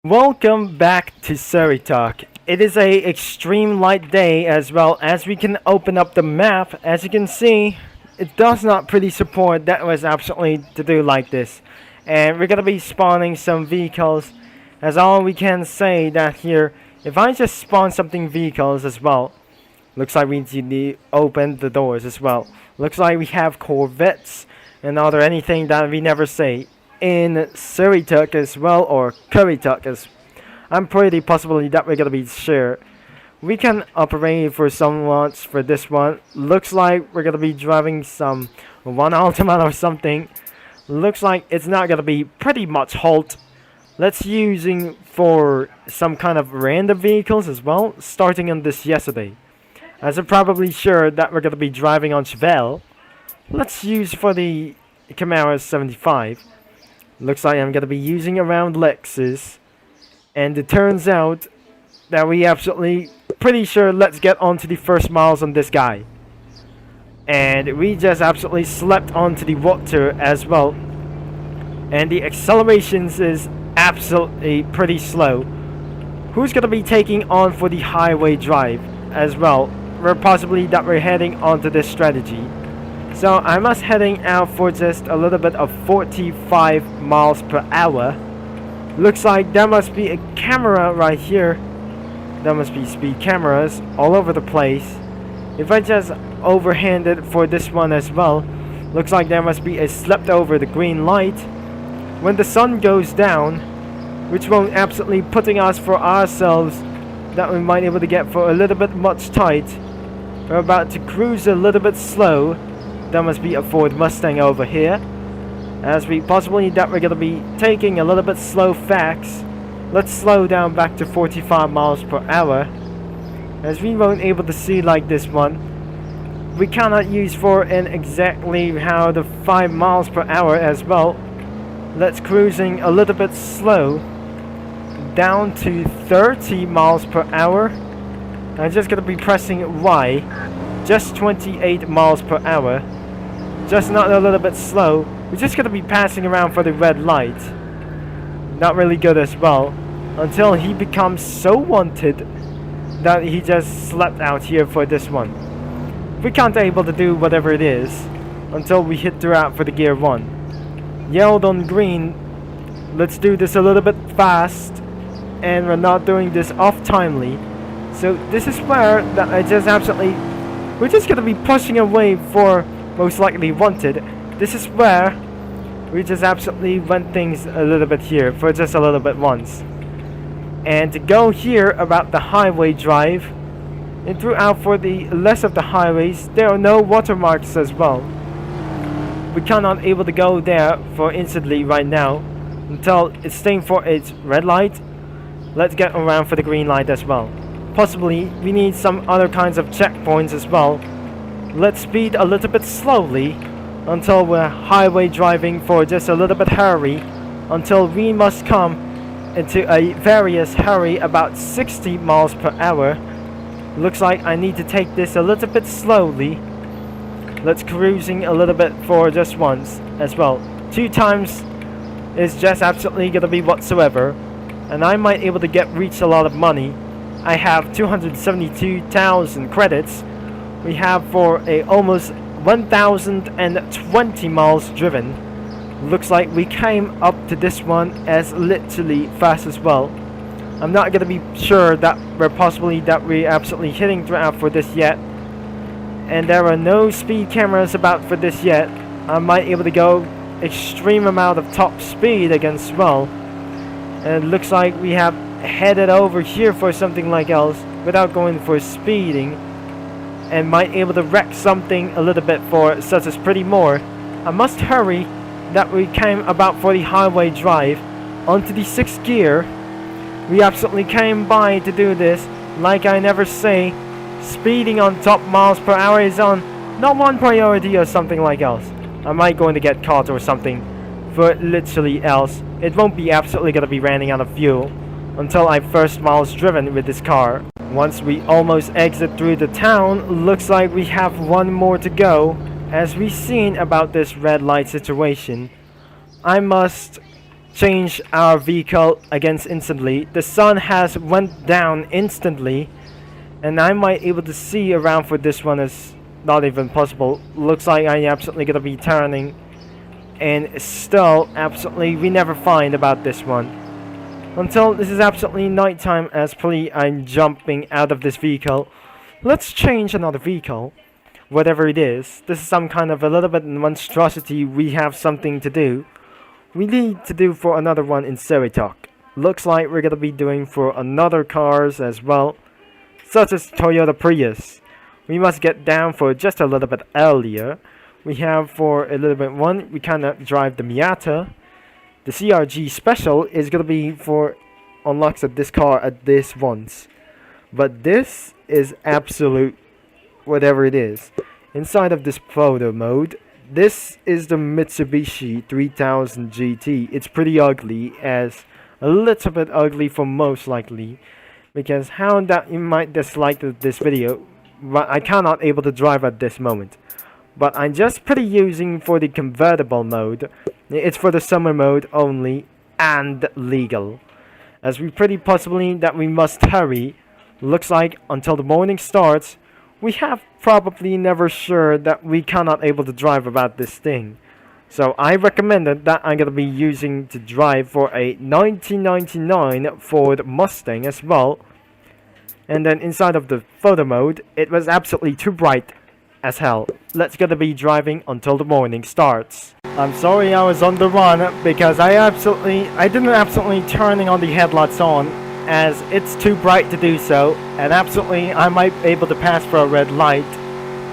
Welcome back to Currituck. It is a extreme light day as well as we can open up the map. As you can see, it does not pretty support that was absolutely to do like this. And we're gonna be spawning some vehicles. As all we can say that here, if I just spawn something vehicles as well, looks like we need to open the doors as well. Looks like we have Corvettes and other anything that we never say in Currituck as well, or Currituck as I'm pretty possibly that we're gonna be sure. We can operate for some lots for this one. Looks like we're gonna be driving some one Ultimate or something. Looks like it's not gonna be pretty much halt. Let's using for some kind of random vehicles as well, starting on this yesterday. As I'm probably sure that we're gonna be driving on Chevelle. Let's use for the Camaro 75. Looks like I'm gonna be using around Lexus, and it turns out that we absolutely pretty sure let's get onto the first miles on this guy, and we just absolutely slept onto the water as well, and the accelerations is absolutely pretty slow. Who's gonna be taking on for the highway drive as well? We're possibly that we're heading onto this strategy. So I must heading out for just a little bit of 45 miles per hour. Looks like there must be a camera right here. There must be speed cameras all over the place. If I just overhand it for this one as well, looks like there must be a slept over the green light. When the sun goes down, which won't absolutely putting us for ourselves that we might be able to get for a little bit much tight. We're about to cruise a little bit slow. There must be a Ford Mustang over here. As we possibly that we're gonna be taking a little bit slow facts. Let's slow down back to 45 miles per hour. As we won't able to see like this one. We cannot use for in exactly how the 5 miles per hour as well. Let's cruising a little bit slow. Down to 30 miles per hour. I'm just gonna be pressing Y. Just 28 miles per hour. Just not a little bit slow. We're just gonna be passing around for the red light. Not really good as well. Until he becomes so wanted that he just slept out here for this one. We can't able to do whatever it is until we hit throughout for the gear 1. Yelled on green. Let's do this a little bit fast. And we're not doing this off timely. So this is where that I just absolutely, we're just gonna be pushing away for most likely wanted. This is where we just absolutely went things a little bit here for just a little bit once. And to go here about the highway drive and throughout for the less of the highways, there are no watermarks as well. We cannot able to go there for instantly right now until it's staying for its red light. Let's get around for the green light as well. Possibly we need some other kinds of checkpoints as well. Let's speed a little bit slowly until we're highway driving for just a little bit hurry until we must come into a various hurry about 60 miles per hour. Looks like I need to take this a little bit slowly. Let's cruising a little bit for just once as well. 2 times is just absolutely gonna be whatsoever, and I might able to reach a lot of money. I have 272,000 credits. We have for a almost 1,020 miles driven. Looks like we came up to this one as literally fast as well. I'm not gonna be sure that we're possibly that we're absolutely hitting throughout for this yet. And there are no speed cameras about for this yet. I might able to go extreme amount of top speed against well. And it looks like we have headed over here for something like else without going for speeding, and might able to wreck something a little bit for such as pretty more. I must hurry that we came about for the highway drive onto the 6th gear. We absolutely came by to do this. Like I never say, speeding on top miles per hour is on not one priority or something like else. I might going to get caught or something for literally else. It won't be absolutely gonna be running out of fuel until I first miles driven with this car. Once we almost exit through the town, looks like we have one more to go. As we've seen about this red light situation, I must change our vehicle against instantly. The sun has went down instantly, and I might able to see around for this one is not even possible. Looks like I absolutely gonna be turning, and still absolutely we never find about this one until this is absolutely nighttime. As per I'm jumping out of this vehicle. Let's change another vehicle, whatever it is. This is some kind of a little bit monstrosity. We have something to do. We need to do for another one in Currituck. Looks like we're gonna be doing for another cars as well, such as Toyota Prius. We must get down for just a little bit earlier. We have for a little bit one, we cannot drive the Miata. The CRG Special is gonna be for unlocks of this car at this once. But this is absolute whatever it is. Inside of this photo mode, this is the Mitsubishi 3000 GT. It's pretty ugly, as a little bit ugly for most likely, because how that you might dislike this video, but I cannot able to drive at this moment. But I'm just pretty using for the convertible mode. It's for the summer mode only and legal, as we pretty possibly that we must hurry. Looks like until the morning starts, we have probably never sure that we cannot able to drive about this thing. So I recommended that I'm gonna be using to drive for a 1999 Ford Mustang as well. And then inside of the photo mode, it was absolutely too bright as hell. Let's gonna be driving until the morning starts. I'm sorry I was on the run because I didn't absolutely turning on the headlights on, as it's too bright to do so, and absolutely I might be able to pass for a red light.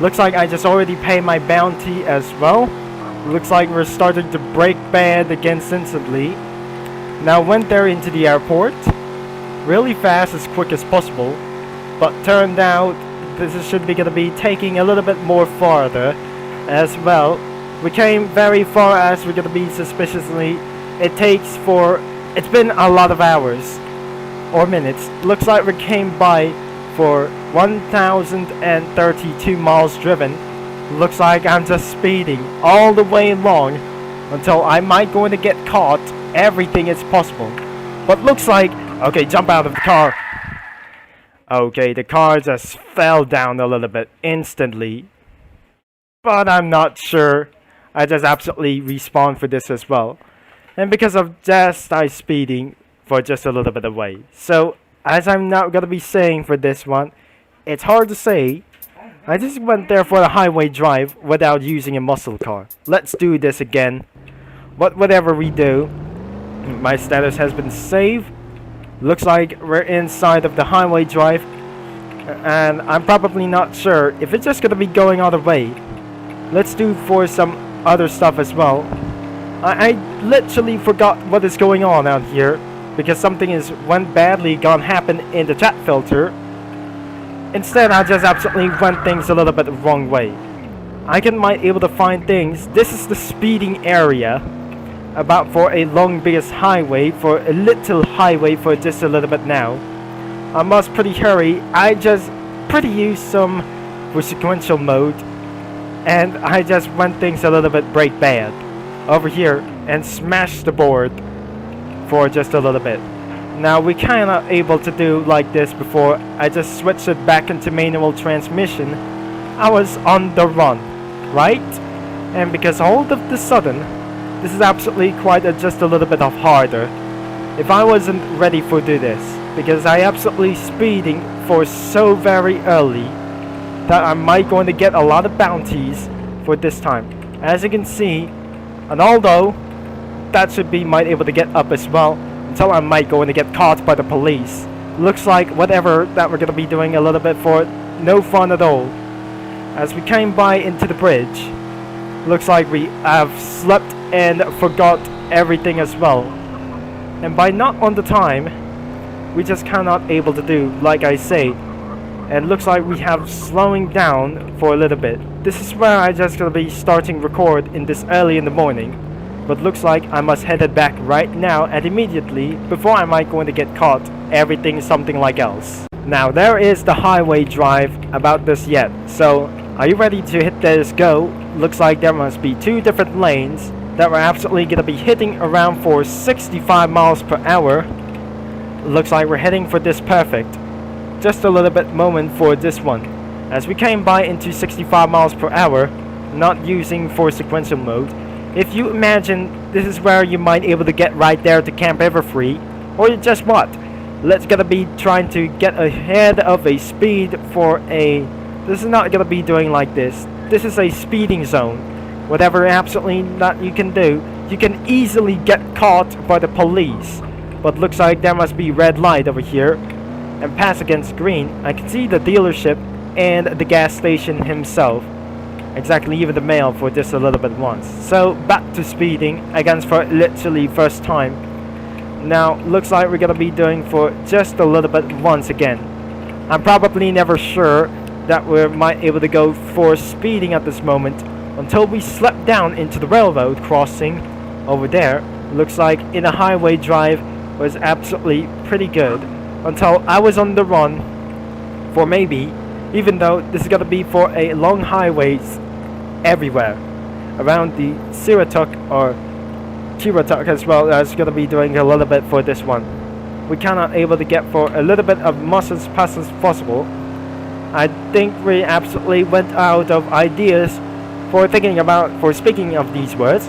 Looks like I just already paid my bounty as well. Looks like we're starting to break bad against instantly. Now went there into the airport really fast, as quick as possible, but turned out this should be gonna be taking a little bit more farther as well. We came very far, as we're gonna be suspiciously. It's been a lot of hours or minutes. Looks like we came by for 1,032 miles driven. Looks like I'm just speeding all the way along until I might going to get caught. Everything is possible, but looks like, okay, jump out of the car. Okay, the car just fell down a little bit instantly, but I'm not sure. I just absolutely respawned for this as well, and because of just I speeding for just a little bit away. So as I'm not gonna be saying for this one, it's hard to say. I just went there for a highway drive without using a muscle car. Let's do this again. But whatever we do, my status has been saved. Looks like we're inside of the highway drive, and I'm probably not sure if it's just gonna be going all the way. Let's do for some other stuff as well. I literally forgot what is going on out here, because something went badly gonna happen in the chat filter. Instead, I just absolutely went things a little bit the wrong way. might able to find things. This is the speeding area, about for a long biggest highway, for a little highway for just a little bit now. I must pretty hurry. I just pretty use some for sequential mode, and I just went things a little bit break bad over here and smashed the board for just a little bit. Now we kinda able to do like this before. I just switched it back into manual transmission. I was on the run, right? And because all of the sudden, this is absolutely quite just a little bit of harder. If I wasn't ready for do this, because I absolutely speeding for so very early that I might going to get a lot of bounties for this time. As you can see, and although that should be might able to get up as well, until I might going to get caught by the police. Looks like whatever that we're going to be doing a little bit for no fun at all. As we came by into the bridge, looks like we have slept and forgot everything as well. And by not on the time, we just cannot able to do like I say. And looks like we have slowing down for a little bit. This is where I just gonna be starting record in this early in the morning. But looks like I must head it back right now and immediately before I might going to get caught. Everything something like else. Now there is the highway drive about this yet. So are you ready to hit this go? Looks like there must be two different lanes. that we're absolutely going to be hitting around for 65 miles per hour. Looks like we're heading for this perfect. Just a little bit moment for this one. As we came by into 65 miles per hour, not using for sequential mode. If you imagine this is where you might able to get right there to Camp Everfree, or just what? Let's gonna be trying to get ahead of a speed for a... This is not gonna be doing like this. This is a speeding zone. Whatever absolutely that you can do, you can easily get caught by the police. But looks like there must be red light over here and pass against green. I can see the dealership and the gas station himself. Exactly, even the mail for this a little bit once. So back to speeding again for literally first time. Now looks like we're gonna be doing for just a little bit once again. I'm probably never sure that we might able to go for speeding at this moment until we slip down into the railroad crossing over there. Looks like in a highway drive was absolutely pretty good until I was on the run for maybe, even though this is gonna be for a long highways everywhere around the Currituck or Currituck as well. As gonna be doing a little bit for this one. We cannot able to get for a little bit of much as fast as possible. I think we absolutely went out of ideas for thinking about for speaking of these words.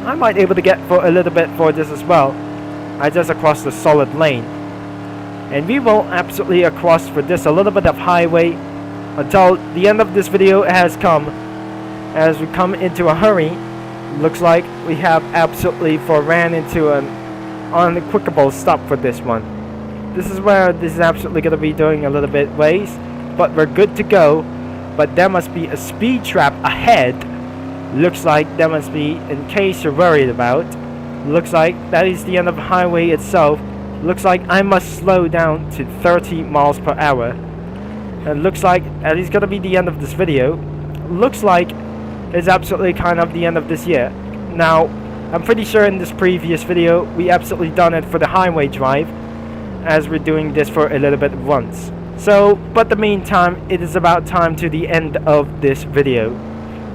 I might able to get for a little bit for this as well. I just across the solid lane, and we will absolutely across for this a little bit of highway until the end of this video has come. As we come into a hurry, looks like we have absolutely ran into an unequivocal stop for this one. This is where this is absolutely going to be doing a little bit ways, but we're good to go. But there must be a speed trap ahead. Looks like there must be, in case you're worried about. Looks like that is the end of the highway itself. Looks like I must slow down to 30 miles per hour. And looks like that is going to be the end of this video. Looks like it's absolutely kind of the end of this year. Now, I'm pretty sure in this previous video we absolutely done it for the highway drive, as we're doing this for a little bit once. So, but the meantime, it is about time to the end of this video.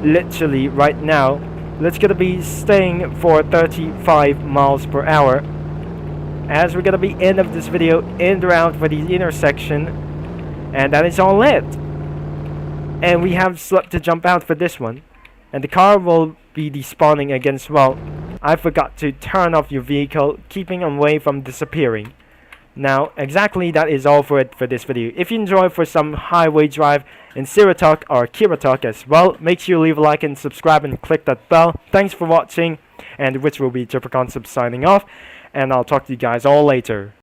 Literally right now, let's gonna be staying for 35 miles per hour. As we're gonna be end of this video in around for the intersection, and that is all it. And we have slept to jump out for this one. And the car will be despawning again as well. I forgot to turn off your vehicle, keeping away from disappearing. Now, exactly that is all for it for this video. If you enjoyed for some highway drive in Currituck or Currituck as well, make sure you leave a like and subscribe and click that bell. Thanks for watching, and which will be Triple Concept signing off, and I'll talk to you guys all later.